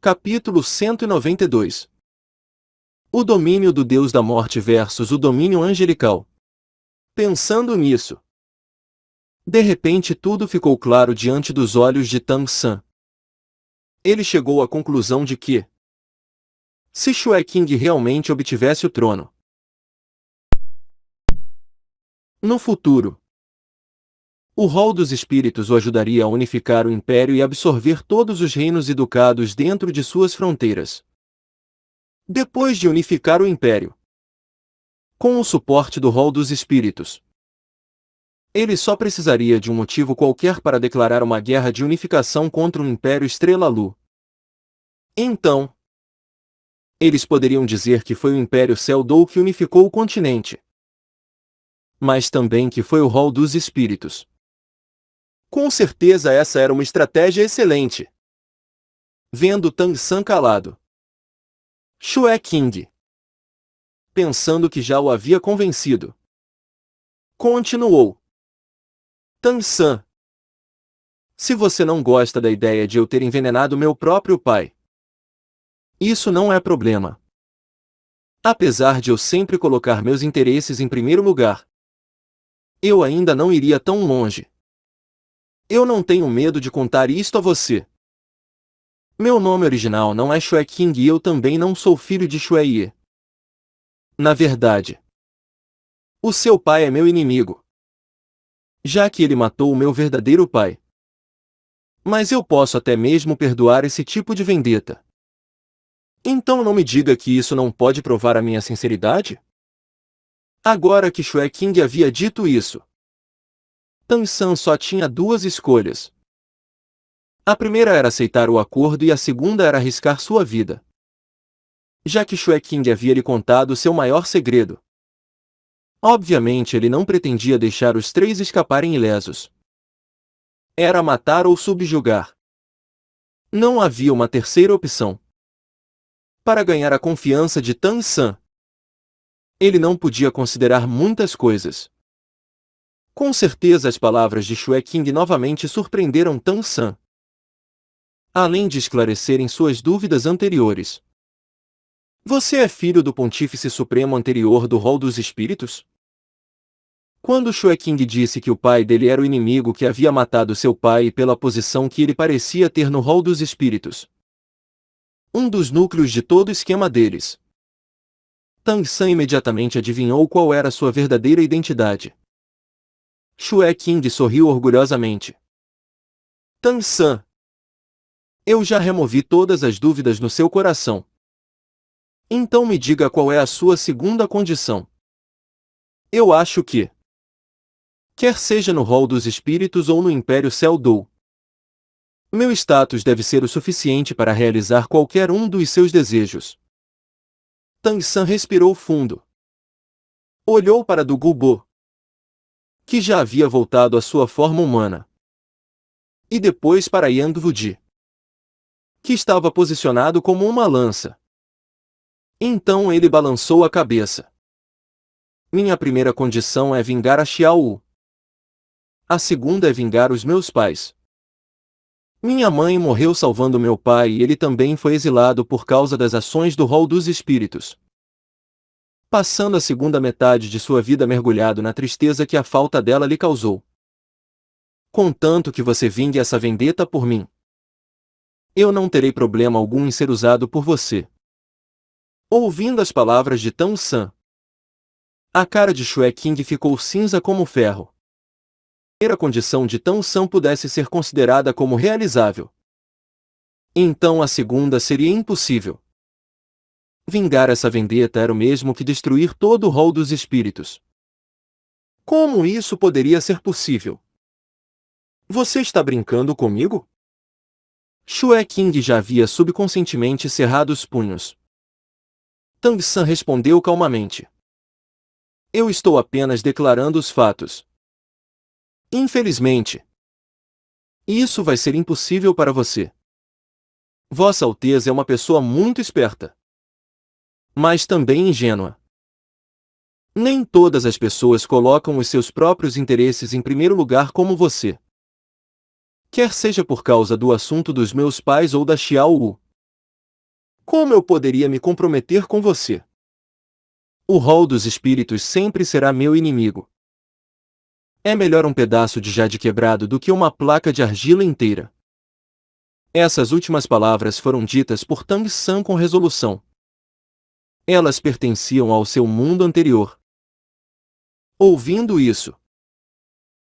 Capítulo 192. O domínio do Deus da Morte versus o domínio angelical. Pensando nisso, de repente tudo ficou claro diante dos olhos de Tang San. Ele chegou à conclusão de que, se Shue King realmente obtivesse o trono no futuro, o rol dos espíritos o ajudaria a unificar o império e absorver todos os reinos e ducados dentro de suas fronteiras. Depois de unificar o império, com o suporte do rol dos espíritos, ele só precisaria de um motivo qualquer para declarar uma guerra de unificação contra o Império Estrela-Lu. Então, eles poderiam dizer que foi o Império Cell-Dou que unificou o continente, mas também que foi o rol dos espíritos. Com certeza essa era uma estratégia excelente. Vendo Tang San calado, Shue King, pensando que já o havia convencido, continuou: Tang San, se você não gosta da ideia de eu ter envenenado meu próprio pai, isso não é problema. Apesar de eu sempre colocar meus interesses em primeiro lugar, eu ainda não iria tão longe. Eu não tenho medo de contar isto a você. Meu nome original não é Shue King e eu também não sou filho de Shue Ye. Na verdade, o seu pai é meu inimigo, já que ele matou o meu verdadeiro pai. Mas eu posso até mesmo perdoar esse tipo de vendetta. Então não me diga que isso não pode provar a minha sinceridade? Agora que Shue King havia dito isso, Tang San só tinha duas escolhas. A primeira era aceitar o acordo e a segunda era arriscar sua vida, já que Shue King havia lhe contado seu maior segredo. Obviamente ele não pretendia deixar os três escaparem ilesos. Era matar ou subjugar. Não havia uma terceira opção. Para ganhar a confiança de Tang San, ele não podia considerar muitas coisas. Com certeza as palavras de Shue King novamente surpreenderam Tang San, além de esclarecerem suas dúvidas anteriores. Você é filho do Pontífice Supremo anterior do rol dos espíritos? Quando Shue King disse que o pai dele era o inimigo que havia matado seu pai e pela posição que ele parecia ter no rol dos espíritos, um dos núcleos de todo o esquema deles, Tang San imediatamente adivinhou qual era sua verdadeira identidade. Shue King sorriu orgulhosamente. Tang San, eu já removi todas as dúvidas no seu coração. Então me diga qual é a sua segunda condição. Eu acho que, quer seja no rol dos espíritos ou no Império Cell-Dou, meu status deve ser o suficiente para realizar qualquer um dos seus desejos. Tang San respirou fundo. Olhou para Du Gubo, que já havia voltado à sua forma humana, e depois para Yang Wudi, que estava posicionado como uma lança. Então ele balançou a cabeça. Minha primeira condição é vingar a Xiao Wu. A segunda é vingar os meus pais. Minha mãe morreu salvando meu pai e ele também foi exilado por causa das ações do rol dos espíritos, passando a segunda metade de sua vida mergulhado na tristeza que a falta dela lhe causou. Contanto que você vingue essa vendetta por mim, eu não terei problema algum em ser usado por você. Ouvindo as palavras de Tang San, a cara de Shue King ficou cinza como ferro. A primeira condição de Tang San pudesse ser considerada como realizável, então a segunda seria impossível. Vingar essa vendetta era o mesmo que destruir todo o rol dos espíritos. Como isso poderia ser possível? Você está brincando comigo? Shue King já havia subconscientemente cerrado os punhos. Tang San respondeu calmamente. Eu estou apenas declarando os fatos. Infelizmente, isso vai ser impossível para você. Vossa Alteza é uma pessoa muito esperta, mas também ingênua. Nem todas as pessoas colocam os seus próprios interesses em primeiro lugar como você. Quer seja por causa do assunto dos meus pais ou da Xiao Wu, Como eu poderia me comprometer com você? O rol dos espíritos sempre será meu inimigo. É melhor um pedaço de jade quebrado do que uma placa de argila inteira. Essas últimas palavras foram ditas por Tang San com resolução. Elas pertenciam ao seu mundo anterior. Ouvindo isso,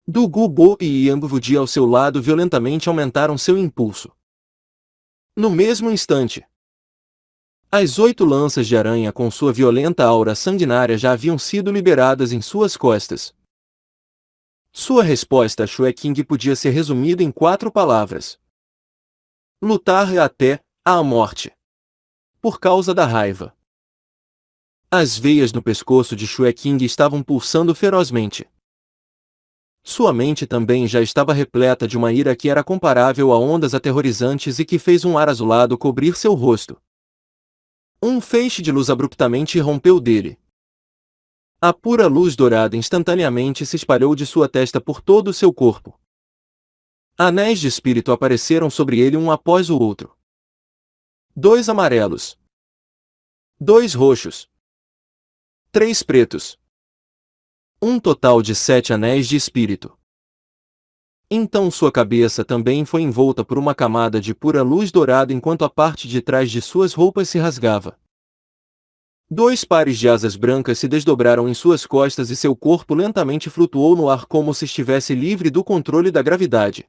Du Gubo e Yang Wudi ao seu lado violentamente aumentaram seu impulso. No mesmo instante, as 8 lanças de aranha com sua violenta aura sanguinária já haviam sido liberadas em suas costas. Sua resposta a Shue King podia ser resumida em 4 palavras. Lutar até a morte. Por causa da raiva. As veias no pescoço de Shue King estavam pulsando ferozmente. Sua mente também já estava repleta de uma ira que era comparável a ondas aterrorizantes e que fez um ar azulado cobrir seu rosto. Um feixe de luz abruptamente irrompeu dele. A pura luz dourada instantaneamente se espalhou de sua testa por todo o seu corpo. Anéis de espírito apareceram sobre ele um após o outro. 2 amarelos. 2 roxos. 3 pretos. Um total de 7 anéis de espírito. Então sua cabeça também foi envolta por uma camada de pura luz dourada enquanto a parte de trás de suas roupas se rasgava. 2 pares de asas brancas se desdobraram em suas costas e seu corpo lentamente flutuou no ar como se estivesse livre do controle da gravidade,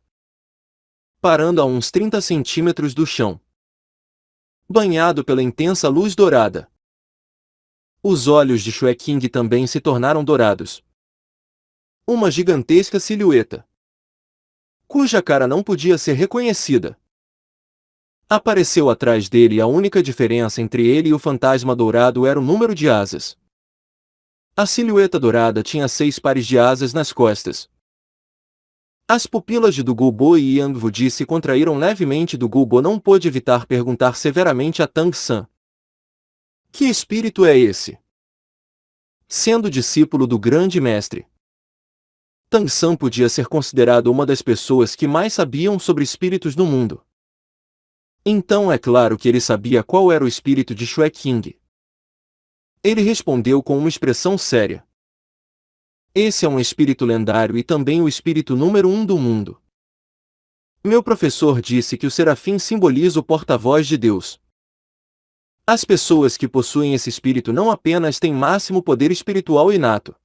parando a uns 30 centímetros do chão, banhado pela intensa luz dourada. Os olhos de Shue King também se tornaram dourados. Uma gigantesca silhueta, cuja cara não podia ser reconhecida, apareceu atrás dele e a única diferença entre ele e o fantasma dourado era o número de asas. A silhueta dourada tinha 6 pares de asas nas costas. As pupilas de Du Gubo e Yang Wudi se contraíram levemente. Du Gubo não pôde evitar perguntar severamente a Tang San. Que espírito é esse? Sendo discípulo do grande mestre, Tang San podia ser considerado uma das pessoas que mais sabiam sobre espíritos no mundo. Então é claro que ele sabia qual era o espírito de Shue King. Ele respondeu com uma expressão séria. Esse é um espírito lendário e também o espírito número 1 do mundo. Meu professor disse que o serafim simboliza o porta-voz de Deus. As pessoas que possuem esse espírito não apenas têm máximo poder espiritual inato,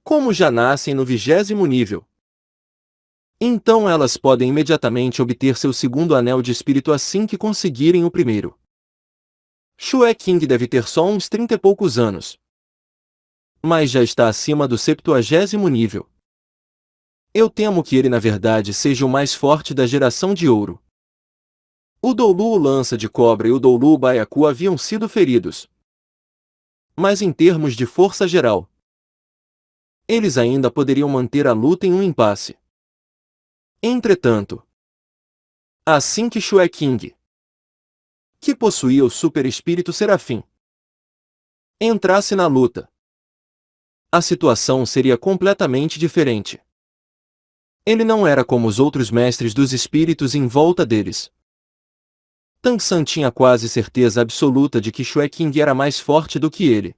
como já nascem no 20º nível. Então elas podem imediatamente obter seu segundo anel de espírito assim que conseguirem o primeiro. Shue King deve ter só uns 30 e poucos anos, mas já está acima do 70º nível. Eu temo que ele na verdade seja o mais forte da geração de ouro. O Doulu Lança de Cobra e o Doulu Baiacu haviam sido feridos, mas em termos de força geral, eles ainda poderiam manter a luta em um impasse. Entretanto, assim que Shue King, que possuía o super espírito serafim, entrasse na luta, a situação seria completamente diferente. Ele não era como os outros mestres dos espíritos em volta deles. Tang San tinha quase certeza absoluta de que Shue King era mais forte do que ele.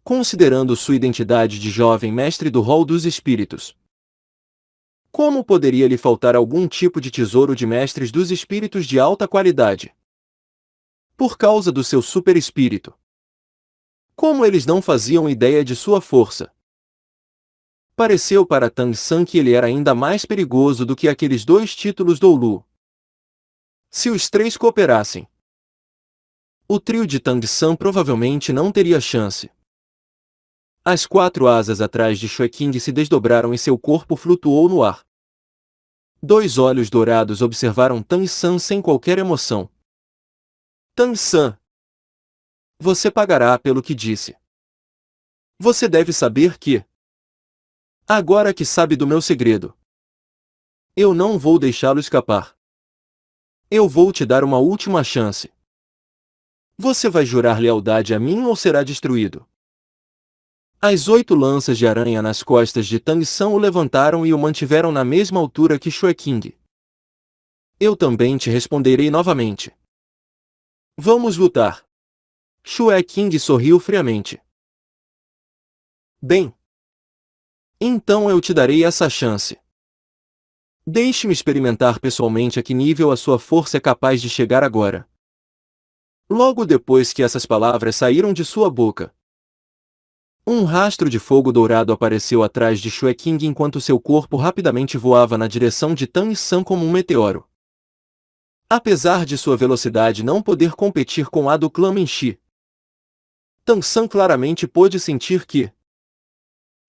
Considerando sua identidade de jovem mestre do rol dos espíritos, como poderia lhe faltar algum tipo de tesouro de mestres dos espíritos de alta qualidade? Por causa do seu super espírito. Como eles não faziam ideia de sua força? Pareceu para Tang San que ele era ainda mais perigoso do que aqueles 2 títulos Doulu. Se os 3 cooperassem, o trio de Tang San provavelmente não teria chance. As 4 asas atrás de Shue King se desdobraram e seu corpo flutuou no ar. 2 olhos dourados observaram Tang San sem qualquer emoção. Tang San, você pagará pelo que disse. Você deve saber que, agora que sabe do meu segredo, eu não vou deixá-lo escapar. Eu vou te dar uma última chance. Você vai jurar lealdade a mim ou será destruído? As 8 lanças de aranha nas costas de Tang San o levantaram e o mantiveram na mesma altura que Shue King. Eu também te responderei novamente. Vamos lutar. Shue King sorriu friamente. Bem. Então eu te darei essa chance. Deixe-me experimentar pessoalmente a que nível a sua força é capaz de chegar agora. Logo depois que essas palavras saíram de sua boca, um rastro de fogo dourado apareceu atrás de Shue King enquanto seu corpo rapidamente voava na direção de Tan San como um meteoro. Apesar de sua velocidade não poder competir com a do clã Menchi, Tan San claramente pôde sentir que,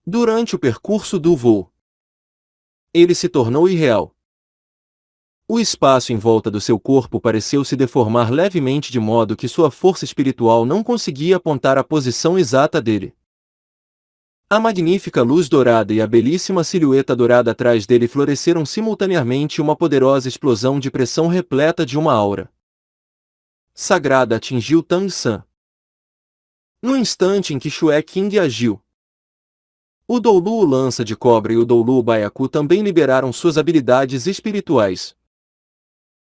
durante o percurso do voo, ele se tornou irreal. O espaço em volta do seu corpo pareceu se deformar levemente de modo que sua força espiritual não conseguia apontar a posição exata dele. A magnífica luz dourada e a belíssima silhueta dourada atrás dele floresceram simultaneamente uma poderosa explosão de pressão repleta de uma aura sagrada atingiu Tan San. No instante em que Shue King agiu, o Doulu Lança de Cobra e o Doulu Baiacu também liberaram suas habilidades espirituais.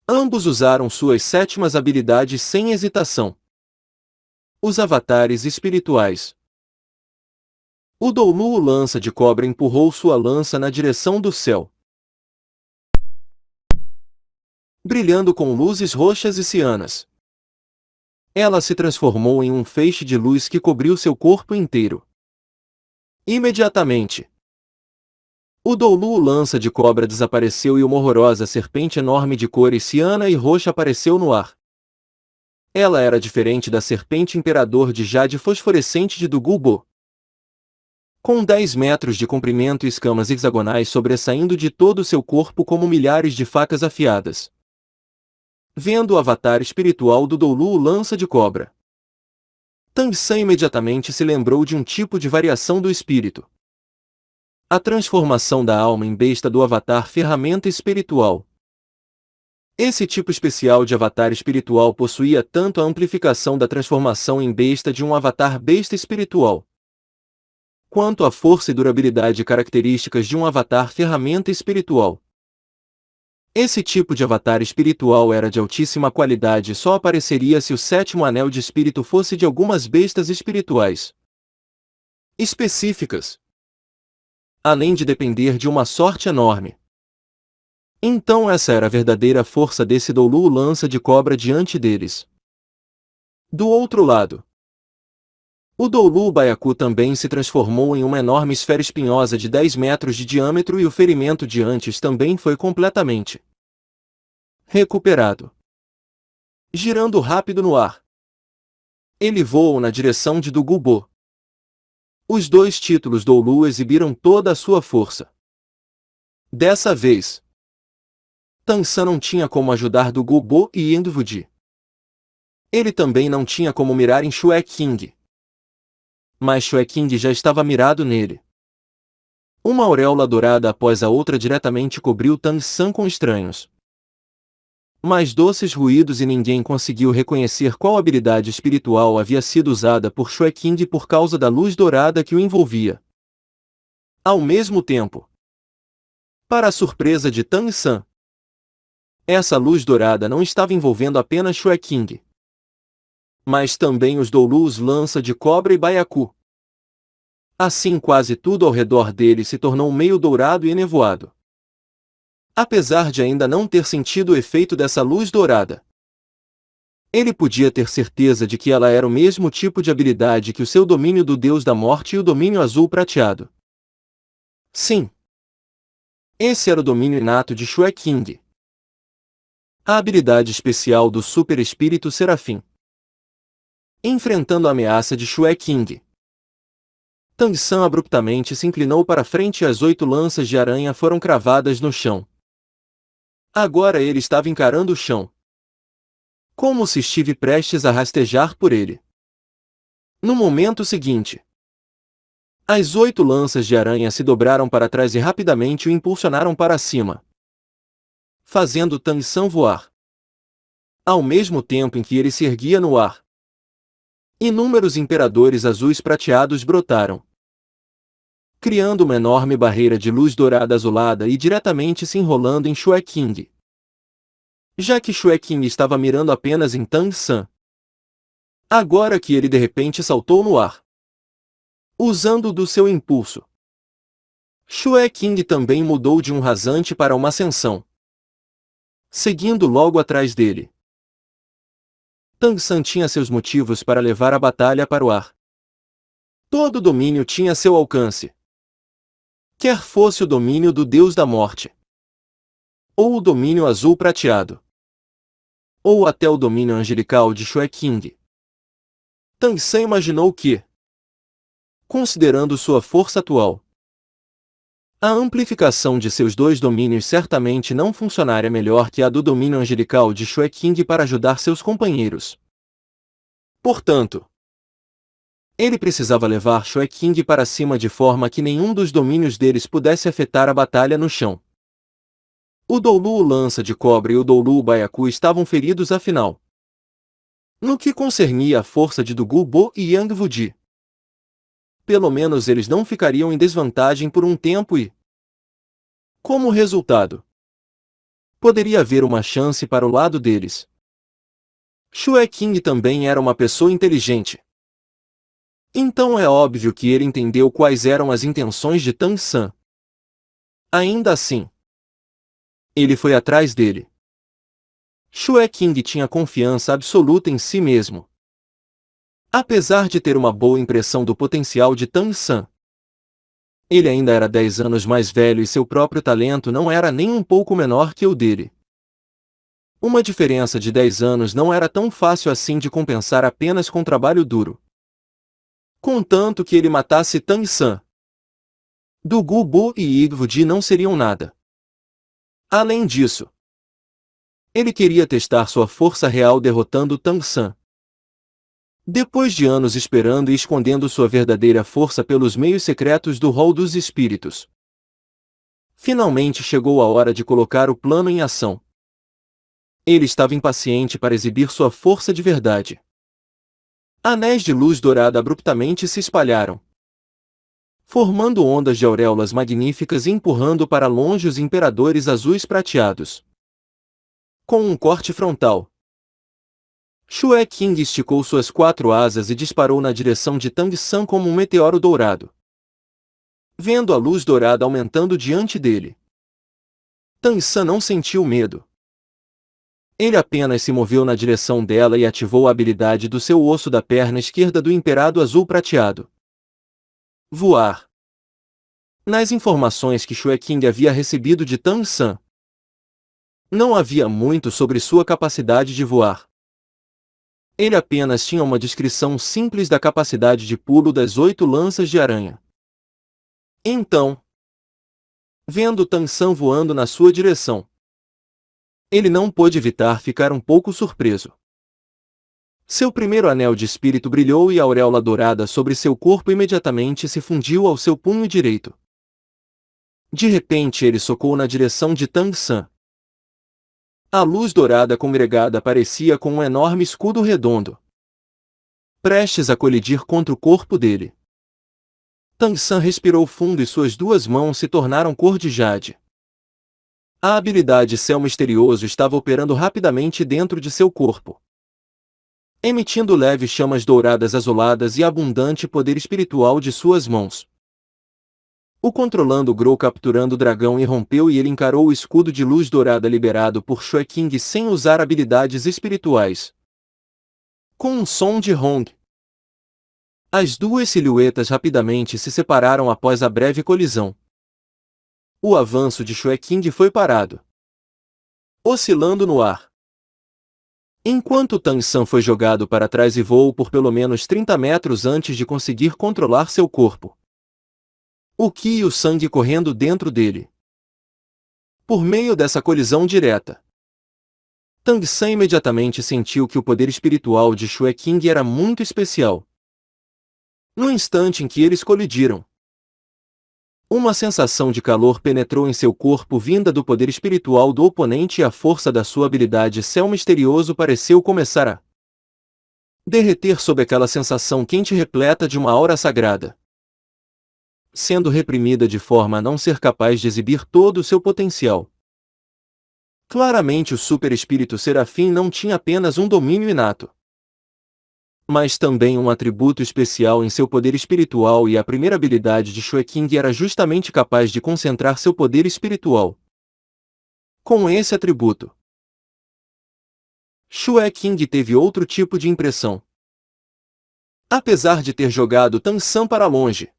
Ambos usaram suas sétimas habilidades sem hesitação. Os avatares espirituais. O Doulu Lança de Cobra empurrou sua lança na direção do céu, brilhando com luzes roxas e cianas. Ela se transformou em um feixe de luz que cobriu seu corpo inteiro. Imediatamente, o Doulu Lança de Cobra desapareceu e uma horrorosa serpente enorme de cores ciana e roxa apareceu no ar. Ela era diferente da serpente imperador de jade fosforescente de Dugubo, com 10 metros de comprimento e escamas hexagonais sobressaindo de todo o seu corpo como milhares de facas afiadas. Vendo o avatar espiritual do Doulu Lança de Cobra, Tan San imediatamente se lembrou de um tipo de variação do espírito. A transformação da alma em besta do avatar ferramenta espiritual. Esse tipo especial de avatar espiritual possuía tanto a amplificação da transformação em besta de um avatar besta espiritual, quanto a força e durabilidade características de um avatar ferramenta espiritual. Esse tipo de avatar espiritual era de altíssima qualidade e só apareceria se o sétimo anel de espírito fosse de algumas bestas espirituais específicas, além de depender de uma sorte enorme. Então essa era a verdadeira força desse Doulu Lança de Cobra diante deles. Do outro lado, o Doulu Baiacu também se transformou em uma enorme esfera espinhosa de 10 metros de diâmetro e o ferimento de antes também foi completamente recuperado. Girando rápido no ar, ele voou na direção de Dugubo. Os dois títulos Doulu exibiram toda a sua força. Dessa vez, Tan San não tinha como ajudar Dugubo e Endvudi. Ele também não tinha como mirar em Shue King. Mas Shue King já estava mirado nele. Uma auréola dourada após a outra diretamente cobriu Tan San com estranhos, mais doces ruídos e ninguém conseguiu reconhecer qual habilidade espiritual havia sido usada por Shue King por causa da luz dourada que o envolvia. Ao mesmo tempo, para a surpresa de Tan San, essa luz dourada não estava envolvendo apenas Shue King, mas também os Doulus Lança de Cobra e Baiacu. Assim quase tudo ao redor dele se tornou meio dourado e enevoado. Apesar de ainda não ter sentido o efeito dessa luz dourada, ele podia ter certeza de que ela era o mesmo tipo de habilidade que o seu domínio do Deus da Morte e o domínio azul prateado. Sim, esse era o domínio inato de Shue King. A habilidade especial do Super Espírito Serafim. Enfrentando a ameaça de Shue King, Tan San abruptamente se inclinou para frente e as 8 lanças de aranha foram cravadas no chão. Agora ele estava encarando o chão, como se estive prestes a rastejar por ele. No momento seguinte, as 8 lanças de aranha se dobraram para trás e rapidamente o impulsionaram para cima, fazendo Tan San voar. Ao mesmo tempo em que ele se erguia no ar, inúmeros imperadores azuis prateados brotaram, criando uma enorme barreira de luz dourada azulada e diretamente se enrolando em Shue King. Já que Shue King estava mirando apenas em Tan San, Agora que ele de repente saltou no ar, usando do seu impulso, Shue King também mudou de um rasante para uma ascensão, seguindo logo atrás dele. Tang San tinha seus motivos para levar a batalha para o ar. Todo domínio tinha seu alcance. Quer fosse o domínio do Deus da Morte, ou o domínio azul prateado, ou até o domínio angelical de Shue King. Tang San imaginou que, considerando sua força atual, a amplificação de seus dois domínios certamente não funcionaria melhor que a do domínio angelical de Shue King para ajudar seus companheiros. Portanto, ele precisava levar Shue King para cima de forma que nenhum dos domínios deles pudesse afetar a batalha no chão. O Doulu Lança de Cobre e o Doulu Baiacu estavam feridos afinal. No que concernia a força de Dugu Bo e Yang Wudi, pelo menos eles não ficariam em desvantagem por um tempo e, como resultado, poderia haver uma chance para o lado deles. Shue King também era uma pessoa inteligente. Então é óbvio que ele entendeu quais eram as intenções de Tang San. Ainda assim, ele foi atrás dele. Shue King tinha confiança absoluta em si mesmo. Apesar de ter uma boa impressão do potencial de Tang San, ele ainda era 10 anos mais velho e seu próprio talento não era nem um pouco menor que o dele. Uma diferença de 10 anos não era tão fácil assim de compensar apenas com trabalho duro. Contanto que ele matasse Tang San, Dugu Bo e Yang Wudi não seriam nada. Além disso, ele queria testar sua força real derrotando Tang San. Depois de anos esperando e escondendo sua verdadeira força pelos meios secretos do Hall dos Espíritos, finalmente chegou a hora de colocar o plano em ação. Ele estava impaciente para exibir sua força de verdade. Anéis de luz dourada abruptamente se espalharam, formando ondas de auréolas magníficas e empurrando para longe os imperadores azuis prateados. Com um corte frontal, Shue King esticou suas 4 asas e disparou na direção de Tang San como um meteoro dourado. Vendo a luz dourada aumentando diante dele, Tang San não sentiu medo. Ele apenas se moveu na direção dela e ativou a habilidade do seu osso da perna esquerda do Imperado Azul Prateado. Voar. Nas informações que Shue King havia recebido de Tang San, não havia muito sobre sua capacidade de voar. Ele apenas tinha uma descrição simples da capacidade de pulo das 8 lanças de aranha. Então, vendo Tang San voando na sua direção, ele não pôde evitar ficar um pouco surpreso. Seu primeiro anel de espírito brilhou e a auréola dourada sobre seu corpo imediatamente se fundiu ao seu punho direito. De repente ele socou na direção de Tang San. A luz dourada congregada parecia com um enorme escudo redondo, prestes a colidir contra o corpo dele. Tang San respirou fundo e suas 2 mãos se tornaram cor de jade. A habilidade Céu Misterioso estava operando rapidamente dentro de seu corpo, emitindo leves chamas douradas azuladas e abundante poder espiritual de suas mãos. O Controlando Grou capturando o dragão irrompeu e ele encarou o escudo de luz dourada liberado por Shue King sem usar habilidades espirituais. Com um som de Hong, as 2 silhuetas rapidamente se separaram após a breve colisão. O avanço de Shue King foi parado, oscilando no ar. Enquanto Tang San foi jogado para trás e voou por pelo menos 30 metros antes de conseguir controlar seu corpo. O Qi e o sangue correndo dentro dele. Por meio dessa colisão direta, Tang San imediatamente sentiu que o poder espiritual de Shue King era muito especial. No instante em que eles colidiram, uma sensação de calor penetrou em seu corpo vinda do poder espiritual do oponente e a força da sua habilidade Céu Misterioso pareceu começar a derreter sob aquela sensação quente repleta de uma aura sagrada, sendo reprimida de forma a não ser capaz de exibir todo o seu potencial. Claramente o super espírito serafim não tinha apenas um domínio inato. Mas também um atributo especial em seu poder espiritual, e a primeira habilidade de Shue King era justamente capaz de concentrar seu poder espiritual. Com esse atributo, Shue King teve outro tipo de impressão. Apesar de ter jogado Tang San para longe,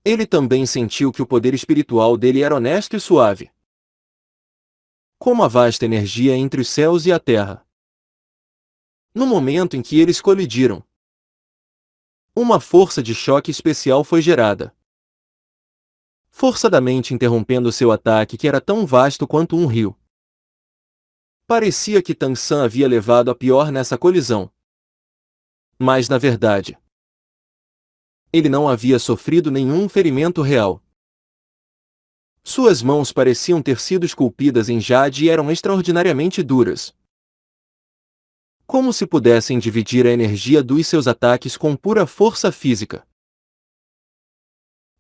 ele também sentiu que o poder espiritual dele era honesto e suave, como a vasta energia entre os céus e a terra. No momento em que eles colidiram, uma força de choque especial foi gerada, forçadamente interrompendo seu ataque, que era tão vasto quanto um rio. Parecia que Tang San havia levado a pior nessa colisão. Mas na verdade, ele não havia sofrido nenhum ferimento real. Suas mãos pareciam ter sido esculpidas em jade e eram extraordinariamente duras, como se pudessem dividir a energia dos seus ataques com pura força física.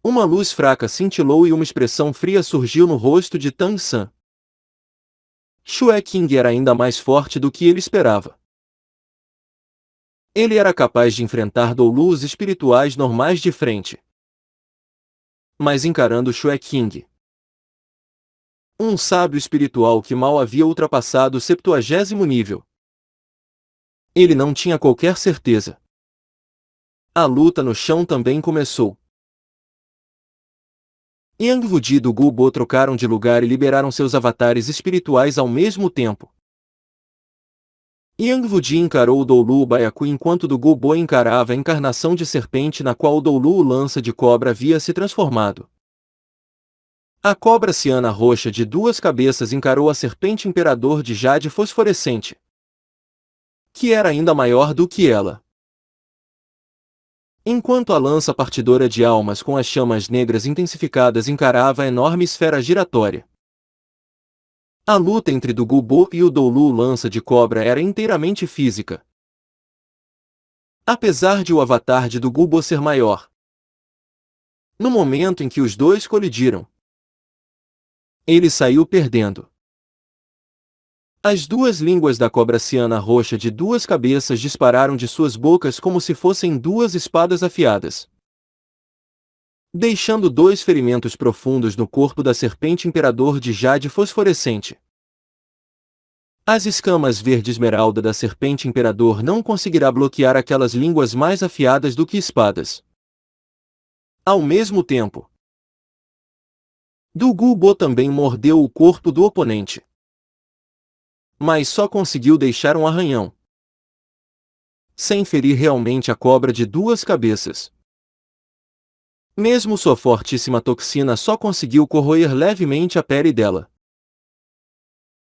Uma luz fraca cintilou e uma expressão fria surgiu no rosto de Tang San. Shue King era ainda mais forte do que ele esperava. Ele era capaz de enfrentar doulus espirituais normais de frente. Mas encarando Shue King, um sábio espiritual que mal havia ultrapassado o 70º nível, ele não tinha qualquer certeza. A luta no chão também começou. Yang Wudi e do Gu Bo trocaram de lugar e liberaram seus avatares espirituais ao mesmo tempo. Yang Wudi encarou o Doulu Baiacu, enquanto do Gu Bo encarava a encarnação de serpente na qual o Doulu lança de cobra havia se transformado. A cobra ciana roxa de 2 cabeças encarou a serpente imperador de jade fosforescente, que era ainda maior do que ela. Enquanto a lança partidora de almas com as chamas negras intensificadas encarava a enorme esfera giratória. A luta entre do Gu Bo e o Doulu lança de cobra era inteiramente física. Apesar de o avatar de do Gu Bo ser maior, no momento em que os dois colidiram, ele saiu perdendo. As 2 línguas da cobra ciana roxa de 2 cabeças dispararam de suas bocas como se fossem 2 espadas afiadas, deixando 2 ferimentos profundos no corpo da serpente imperador de jade fosforescente. As escamas verde esmeralda da serpente imperador não conseguirá bloquear aquelas línguas mais afiadas do que espadas. Ao mesmo tempo, do Gu Bo também mordeu o corpo do oponente, mas só conseguiu deixar um arranhão, sem ferir realmente a cobra de 2 cabeças. Mesmo sua fortíssima toxina só conseguiu corroer levemente a pele dela.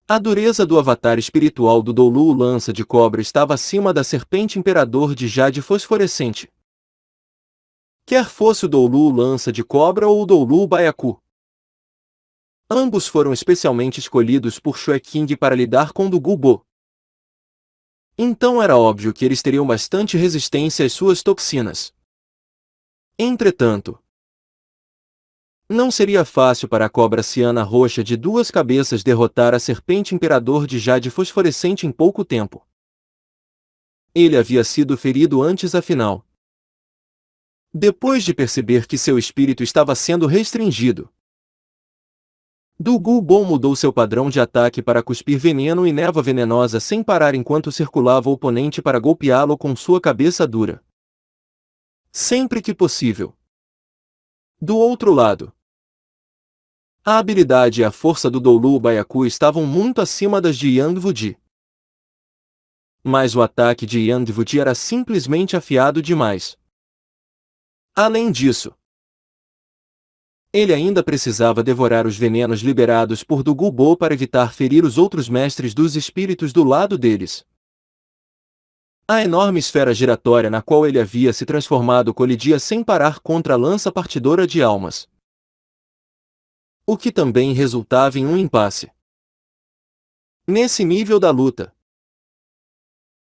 A dureza do avatar espiritual do Doulu lança de cobra estava acima da serpente imperador de jade fosforescente. Quer fosse o Doulu lança de cobra ou o Doulu Baiacu, ambos foram especialmente escolhidos por Shue King para lidar com do Gu Bo. Então era óbvio que eles teriam bastante resistência às suas toxinas. Entretanto, não seria fácil para a cobra ciana roxa de 2 cabeças derrotar a serpente imperador de jade fosforescente em pouco tempo. Ele havia sido ferido antes, afinal. Depois de perceber que seu espírito estava sendo restringido, do Gu Bo mudou seu padrão de ataque para cuspir veneno e névoa venenosa sem parar enquanto circulava o oponente para golpeá-lo com sua cabeça dura, sempre que possível. Do outro lado, a habilidade e a força do Doulu Baiacu estavam muito acima das de Yang Wudi. Mas o ataque de Yang Wudi era simplesmente afiado demais. Além disso, ele ainda precisava devorar os venenos liberados por do Gu Bo para evitar ferir os outros mestres dos espíritos do lado deles. A enorme esfera giratória na qual ele havia se transformado colidia sem parar contra a lança partidora de almas, o que também resultava em um impasse. Nesse nível da luta,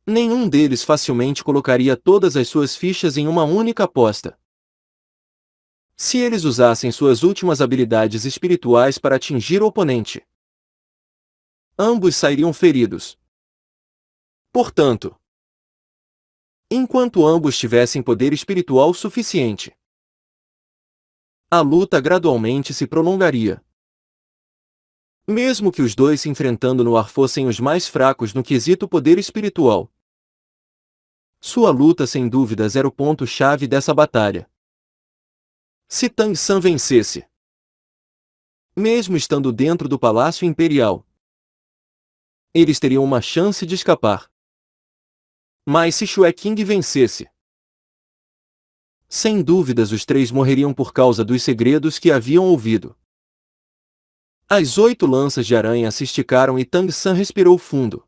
nenhum deles facilmente colocaria todas as suas fichas em uma única aposta. Se eles usassem suas últimas habilidades espirituais para atingir o oponente, ambos sairiam feridos. Portanto, enquanto ambos tivessem poder espiritual suficiente. A luta gradualmente se prolongaria. Mesmo que os dois se enfrentando no ar fossem os mais fracos no quesito poder espiritual. Sua luta sem dúvidas era o ponto-chave dessa batalha. Se Tang San vencesse, mesmo estando dentro do Palácio Imperial, eles teriam uma chance de escapar. Mas se Shue King vencesse, sem dúvidas os três morreriam por causa dos segredos que haviam ouvido. As 8 lanças de aranha se esticaram e Tang San respirou fundo.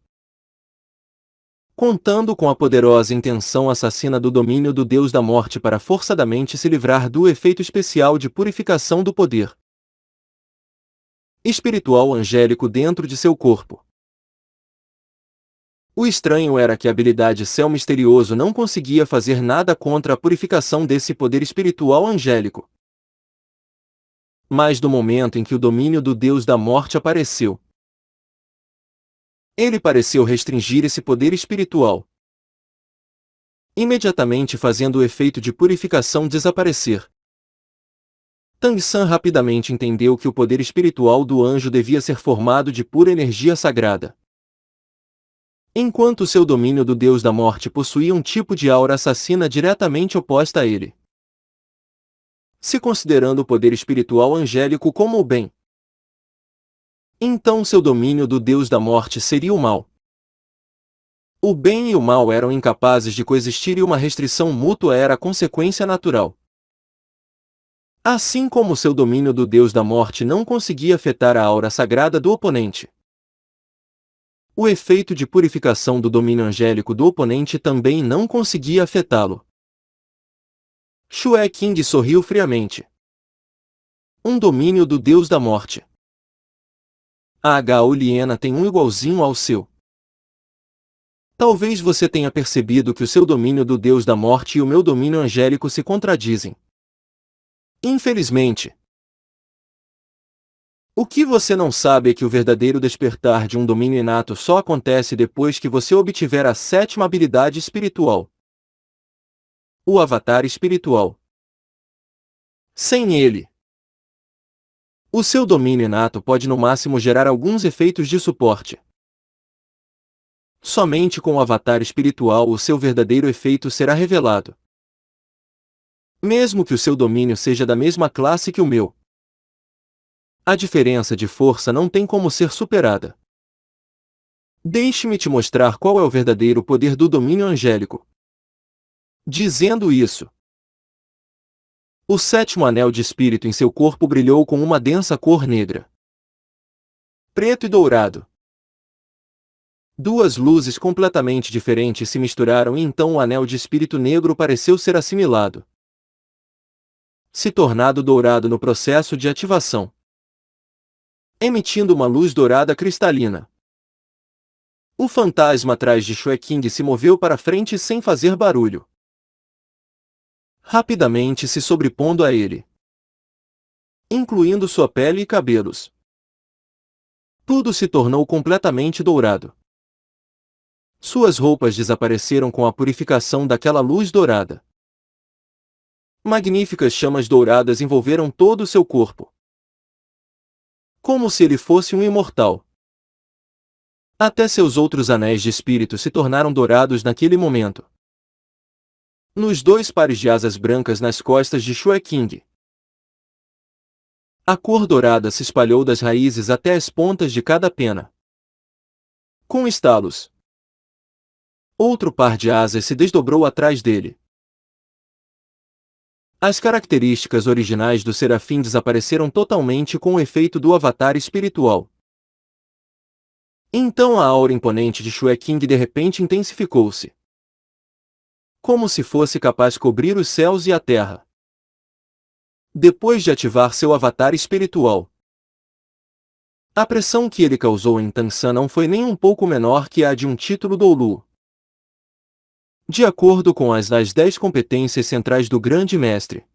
Contando com a poderosa intenção assassina do domínio do Deus da Morte para forçadamente se livrar do efeito especial de purificação do poder espiritual angélico dentro de seu corpo. O estranho era que a habilidade Céu Misterioso não conseguia fazer nada contra a purificação desse poder espiritual angélico. Mas do momento em que o domínio do Deus da Morte apareceu, ele pareceu restringir esse poder espiritual, imediatamente fazendo o efeito de purificação desaparecer. Tang San rapidamente entendeu que o poder espiritual do anjo devia ser formado de pura energia sagrada. Enquanto seu domínio do Deus da Morte possuía um tipo de aura assassina diretamente oposta a ele. Se considerando o poder espiritual angélico como o bem, então seu domínio do Deus da Morte seria o mal. O bem e o mal eram incapazes de coexistir e uma restrição mútua era a consequência natural. Assim como seu domínio do Deus da Morte não conseguia afetar a aura sagrada do oponente, o efeito de purificação do domínio angélico do oponente também não conseguia afetá-lo. Shue King sorriu friamente. Um domínio do Deus da Morte. A H-Oliena tem um igualzinho ao seu. Talvez você tenha percebido que o seu domínio do Deus da Morte e o meu domínio angélico se contradizem. Infelizmente. O que você não sabe é que o verdadeiro despertar de um domínio inato só acontece depois que você obtiver a 7ª habilidade espiritual. O Avatar Espiritual. Sem ele, o seu domínio inato pode no máximo gerar alguns efeitos de suporte. Somente com o Avatar Espiritual o seu verdadeiro efeito será revelado. Mesmo que o seu domínio seja da mesma classe que o meu, a diferença de força não tem como ser superada. Deixe-me te mostrar qual é o verdadeiro poder do domínio angélico. Dizendo isso, o 7º anel de espírito em seu corpo brilhou com uma densa cor negra, preto e dourado. 2 luzes completamente diferentes se misturaram e então o anel de espírito negro pareceu ser assimilado, se tornado dourado no processo de ativação, emitindo uma luz dourada cristalina. O fantasma atrás de Shue King se moveu para frente sem fazer barulho, rapidamente se sobrepondo a ele, incluindo sua pele e cabelos. Tudo se tornou completamente dourado. Suas roupas desapareceram com a purificação daquela luz dourada. Magníficas chamas douradas envolveram todo o seu corpo, como se ele fosse um imortal. Até seus outros anéis de espírito se tornaram dourados naquele momento. Nos 2 pares de asas brancas nas costas de Shue King, a cor dourada se espalhou das raízes até as pontas de cada pena. Com estalos, outro par de asas se desdobrou atrás dele. As características originais do serafim desapareceram totalmente com o efeito do avatar espiritual. Então a aura imponente de Shue King de repente intensificou-se, como se fosse capaz de cobrir os céus e a terra. Depois de ativar seu avatar espiritual, a pressão que ele causou em Tang San não foi nem um pouco menor que a de um título Doulu. De acordo com as 10 competências centrais do Grande Mestre,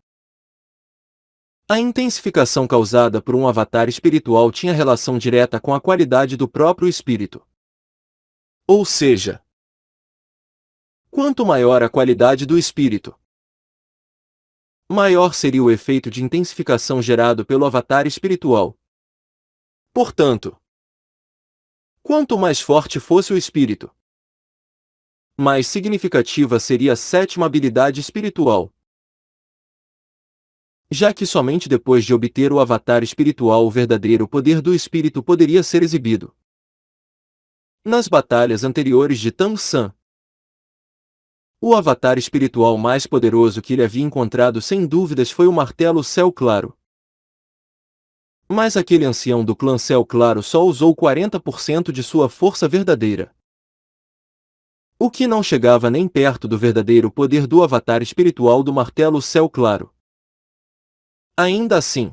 a intensificação causada por um avatar espiritual tinha relação direta com a qualidade do próprio espírito. Ou seja, Quanto maior a qualidade do espírito, maior seria o efeito de intensificação gerado pelo avatar espiritual. Portanto, quanto mais forte fosse o espírito, mais significativa seria a sétima habilidade espiritual. Já que somente depois de obter o avatar espiritual o verdadeiro poder do espírito poderia ser exibido. Nas batalhas anteriores de Tang San, o avatar espiritual mais poderoso que ele havia encontrado sem dúvidas foi o martelo Céu Claro. Mas aquele ancião do clã Céu Claro só usou 40% de sua força verdadeira. O que não chegava nem perto do verdadeiro poder do avatar espiritual do martelo Céu Claro. Ainda assim,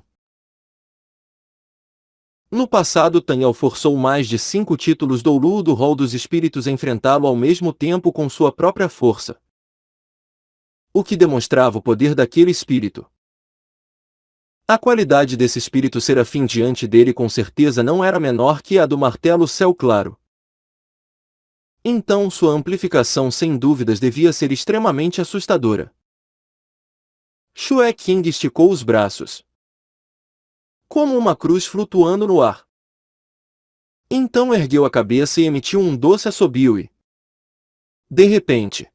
no passado Tanyao forçou mais de 5 títulos Doulu do rol dos espíritos a enfrentá-lo ao mesmo tempo com sua própria força. O que demonstrava o poder daquele espírito. A qualidade desse espírito serafim diante dele com certeza não era menor que a do martelo Céu Claro. Então sua amplificação sem dúvidas devia ser extremamente assustadora. Shue King esticou os braços, como uma cruz flutuando no ar. Então ergueu a cabeça e emitiu um doce assobio e, de repente,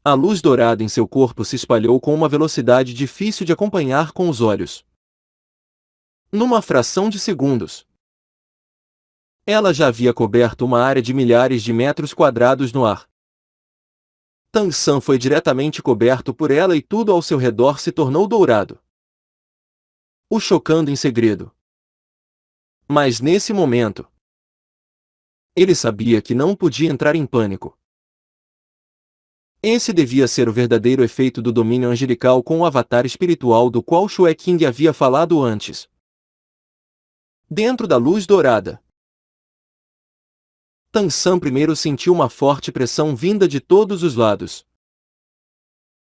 a luz dourada em seu corpo se espalhou com uma velocidade difícil de acompanhar com os olhos. Numa fração de segundos, ela já havia coberto uma área de milhares de metros quadrados no ar. Tang San foi diretamente coberto por ela e tudo ao seu redor se tornou dourado, o chocando em segredo. Mas nesse momento, ele sabia que não podia entrar em pânico. Esse devia ser o verdadeiro efeito do domínio angelical com o avatar espiritual do qual Shue King havia falado antes. Dentro da luz dourada, Tang San primeiro sentiu uma forte pressão vinda de todos os lados.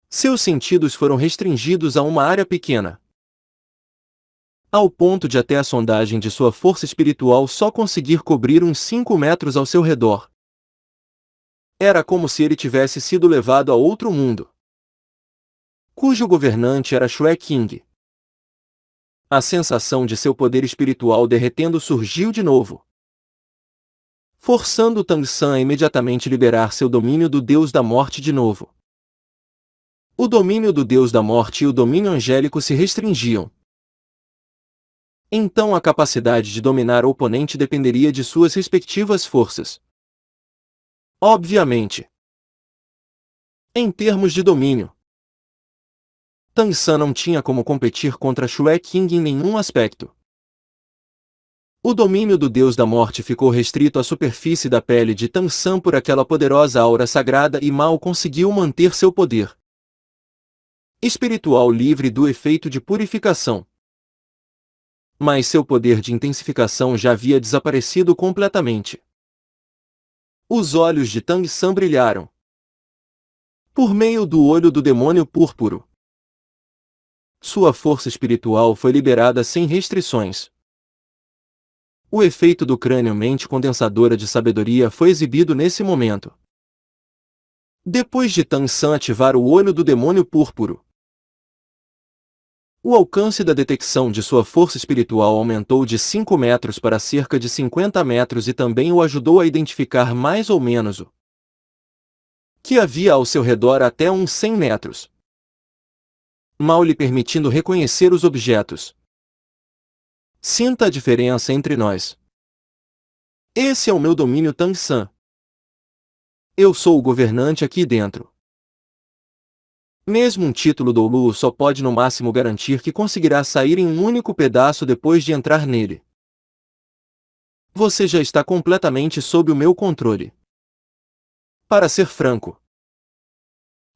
Seus sentidos foram restringidos a uma área pequena, ao ponto de até a sondagem de sua força espiritual só conseguir cobrir uns 5 metros ao seu redor. Era como se ele tivesse sido levado a outro mundo, cujo governante era Shue King. A sensação de seu poder espiritual derretendo surgiu de novo, forçando Tang San a imediatamente liberar seu domínio do Deus da Morte de novo. O domínio do Deus da Morte e o domínio angélico se restringiam. Então a capacidade de dominar o oponente dependeria de suas respectivas forças. Obviamente, em termos de domínio, Tang San não tinha como competir contra Shue King em nenhum aspecto. O domínio do Deus da Morte ficou restrito à superfície da pele de Tang San por aquela poderosa aura sagrada e mal conseguiu manter seu poder espiritual livre do efeito de purificação. Mas seu poder de intensificação já havia desaparecido completamente. Os olhos de Tang San brilharam por meio do olho do demônio púrpuro. Sua força espiritual foi liberada sem restrições. O efeito do crânio-mente condensadora de sabedoria foi exibido nesse momento. Depois de Tang San ativar o olho do demônio púrpuro, o alcance da detecção de sua força espiritual aumentou de 5 metros para cerca de 50 metros e também o ajudou a identificar mais ou menos o que havia ao seu redor até uns 100 metros, mal lhe permitindo reconhecer os objetos. Sinta a diferença entre nós. Esse é o meu domínio Tang San. Eu sou o governante aqui dentro. Mesmo um título Doulu só pode no máximo garantir que conseguirá sair em um único pedaço depois de entrar nele. Você já está completamente sob o meu controle. Para ser franco,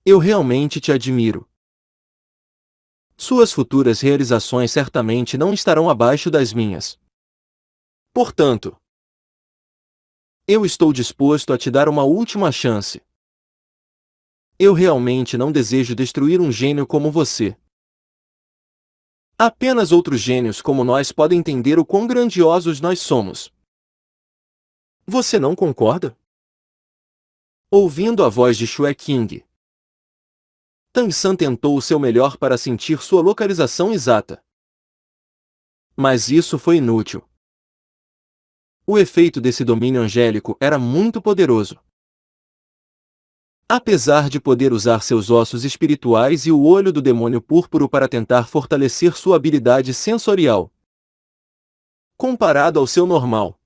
eu realmente te admiro. Suas futuras realizações certamente não estarão abaixo das minhas. Portanto, eu estou disposto a te dar uma última chance. Eu realmente não desejo destruir um gênio como você. Apenas outros gênios como nós podem entender o quão grandiosos nós somos. Você não concorda? Ouvindo a voz de Shue King, Tang San tentou o seu melhor para sentir sua localização exata. Mas isso foi inútil. O efeito desse domínio angélico era muito poderoso. Apesar de poder usar seus ossos espirituais e o olho do demônio púrpuro para tentar fortalecer sua habilidade sensorial, comparado ao seu normal,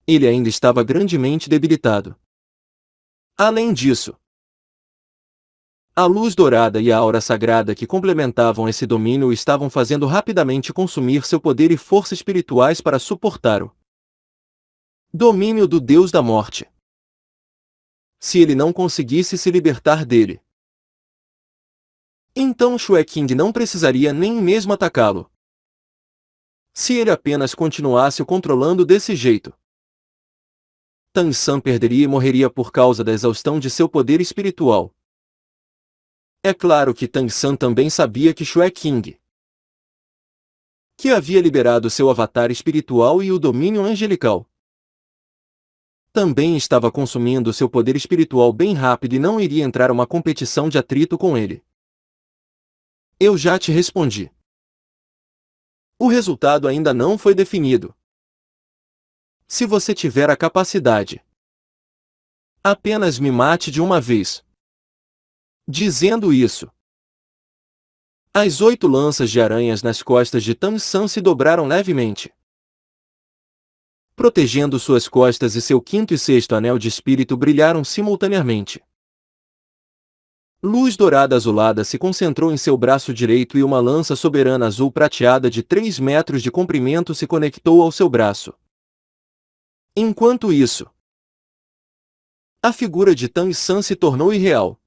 ele ainda estava grandemente debilitado. Além disso, a luz dourada e a aura sagrada que complementavam esse domínio o estavam fazendo rapidamente consumir seu poder e força espirituais para suportar o domínio do Deus da Morte. Se ele não conseguisse se libertar dele, então Shue King não precisaria nem mesmo atacá-lo. Se ele apenas continuasse o controlando desse jeito, Tang San perderia e morreria por causa da exaustão de seu poder espiritual. É claro que Tang San também sabia que Shue King, que havia liberado seu avatar espiritual e o domínio angelical, também estava consumindo seu poder espiritual bem rápido e não iria entrar uma competição de atrito com ele. Eu já te respondi. O resultado ainda não foi definido. Se você tiver a capacidade, apenas me mate de uma vez. Dizendo isso, as 8 lanças de aranhas nas costas de Tang San se dobraram levemente, protegendo suas costas, e seu quinto e sexto anel de espírito brilharam simultaneamente. Luz dourada azulada se concentrou em seu braço direito e uma lança soberana azul prateada de 3 metros de comprimento se conectou ao seu braço. Enquanto isso, a figura de Tang San se tornou irreal.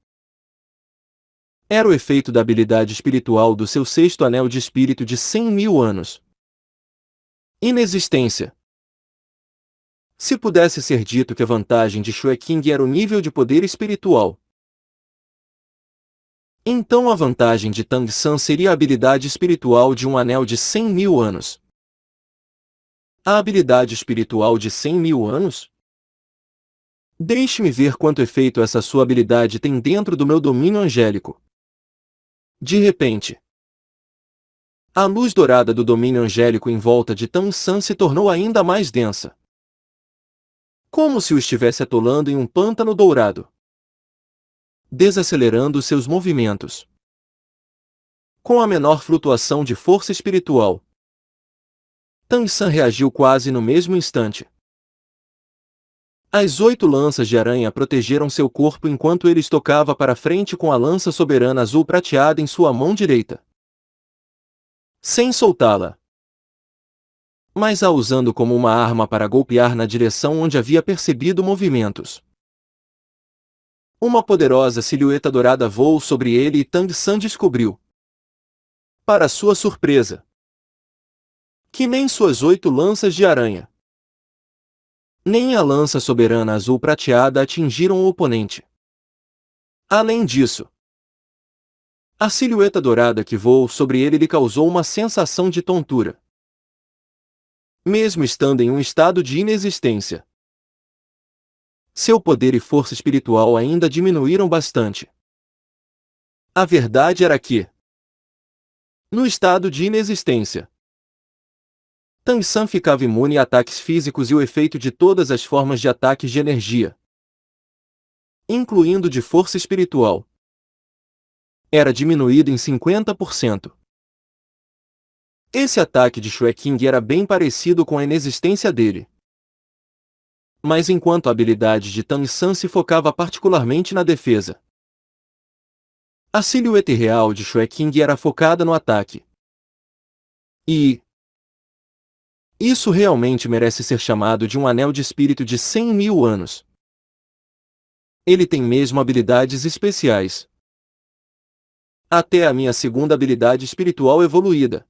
Era o efeito da habilidade espiritual do seu sexto anel de espírito de 100.000 anos. Inexistência. Se pudesse ser dito que a vantagem de Shue King era o nível de poder espiritual, então a vantagem de Tang San seria a habilidade espiritual de um anel de 100.000 anos. A habilidade espiritual de 100.000 anos? Deixe-me ver quanto efeito essa sua habilidade tem dentro do meu domínio angélico. De repente, a luz dourada do domínio angélico em volta de Tang San se tornou ainda mais densa, como se o estivesse atolando em um pântano dourado, desacelerando seus movimentos. Com a menor flutuação de força espiritual, Tang San reagiu quase no mesmo instante. As 8 lanças de aranha protegeram seu corpo enquanto ele estocava para frente com a lança soberana azul prateada em sua mão direita, sem soltá-la, mas a usando como uma arma para golpear na direção onde havia percebido movimentos. Uma poderosa silhueta dourada voou sobre ele e Tang San descobriu, para sua surpresa, que nem suas 8 lanças de aranha, nem a lança soberana azul prateada atingiram o oponente. Além disso, a silhueta dourada que voou sobre ele lhe causou uma sensação de tontura, mesmo estando em um estado de inexistência. Seu poder e força espiritual ainda diminuíram bastante. A verdade era que, no estado de inexistência, Tang San ficava imune a ataques físicos e o efeito de todas as formas de ataques de energia, incluindo de força espiritual, era diminuído em 50%. Esse ataque de Shue King era bem parecido com a inexistência dele. Mas enquanto a habilidade de Tang San se focava particularmente na defesa, a silhueta irreal de Shue King era focada no ataque. E isso realmente merece ser chamado de um anel de espírito de 100.000 anos. Ele tem mesmo habilidades especiais. Até a minha segunda habilidade espiritual evoluída,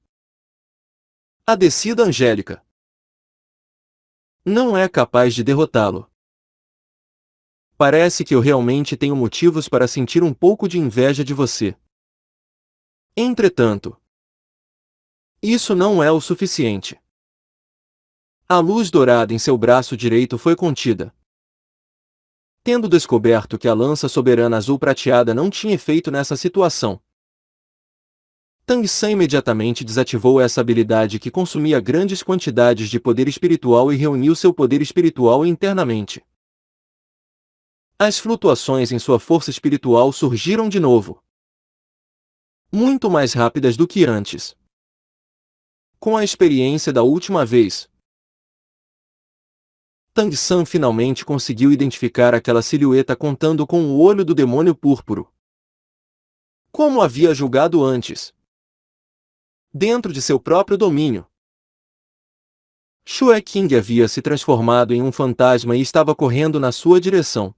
a descida angélica, não é capaz de derrotá-lo. Parece que eu realmente tenho motivos para sentir um pouco de inveja de você. Entretanto, isso não é o suficiente. A luz dourada em seu braço direito foi contida, Tendo descoberto que a lança soberana azul prateada não tinha efeito nessa situação, Tang San imediatamente desativou essa habilidade que consumia grandes quantidades de poder espiritual e reuniu seu poder espiritual internamente. As flutuações em sua força espiritual surgiram de novo, muito mais rápidas do que antes. Com a experiência da última vez, Tang San finalmente conseguiu identificar aquela silhueta contando com o olho do demônio púrpuro. Como havia julgado antes, dentro de seu próprio domínio, Shue King havia se transformado em um fantasma e estava correndo na sua direção.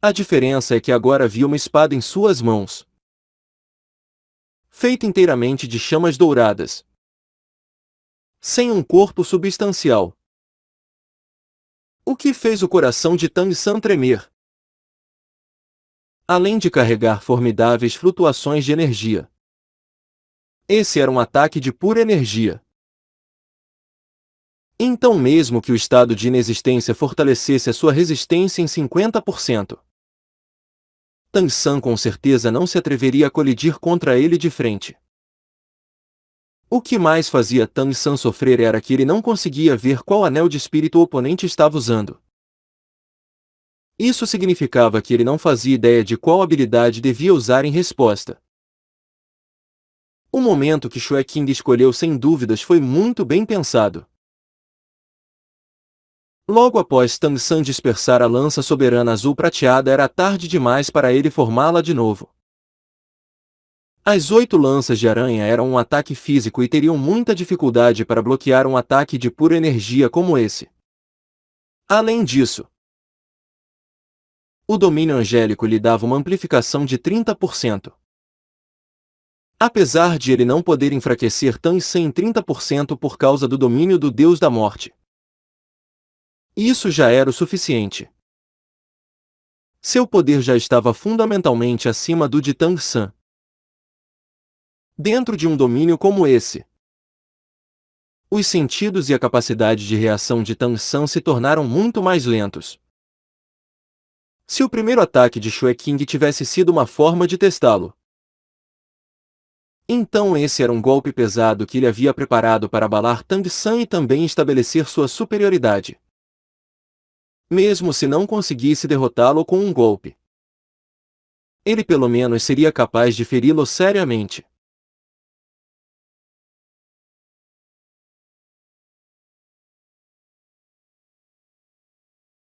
A diferença é que agora havia uma espada em suas mãos, feita inteiramente de chamas douradas, sem um corpo substancial. O que fez o coração de Tang San tremer, além de carregar formidáveis flutuações de energia. Esse era um ataque de pura energia. Então, mesmo que o estado de inexistência fortalecesse a sua resistência em 50%, Tang San com certeza não se atreveria a colidir contra ele de frente. O que mais fazia Tang San sofrer era que ele não conseguia ver qual anel de espírito o oponente estava usando. Isso significava que ele não fazia ideia de qual habilidade devia usar em resposta. O momento que Shue King escolheu sem dúvidas foi muito bem pensado. Logo após Tang San dispersar a lança soberana azul prateada, era tarde demais para ele formá-la de novo. As 8 lanças de aranha eram um ataque físico e teriam muita dificuldade para bloquear um ataque de pura energia como esse. Além disso, o domínio angélico lhe dava uma amplificação de 30%. Apesar de ele não poder enfraquecer Tang San em 30% por causa do domínio do Deus da Morte, isso já era o suficiente. Seu poder já estava fundamentalmente acima do de Tang San. Dentro de um domínio como esse, os sentidos e a capacidade de reação de Tang San se tornaram muito mais lentos. Se o primeiro ataque de Shue King tivesse sido uma forma de testá-lo, então esse era um golpe pesado que ele havia preparado para abalar Tang San e também estabelecer sua superioridade. Mesmo se não conseguisse derrotá-lo com um golpe, ele pelo menos seria capaz de feri-lo seriamente.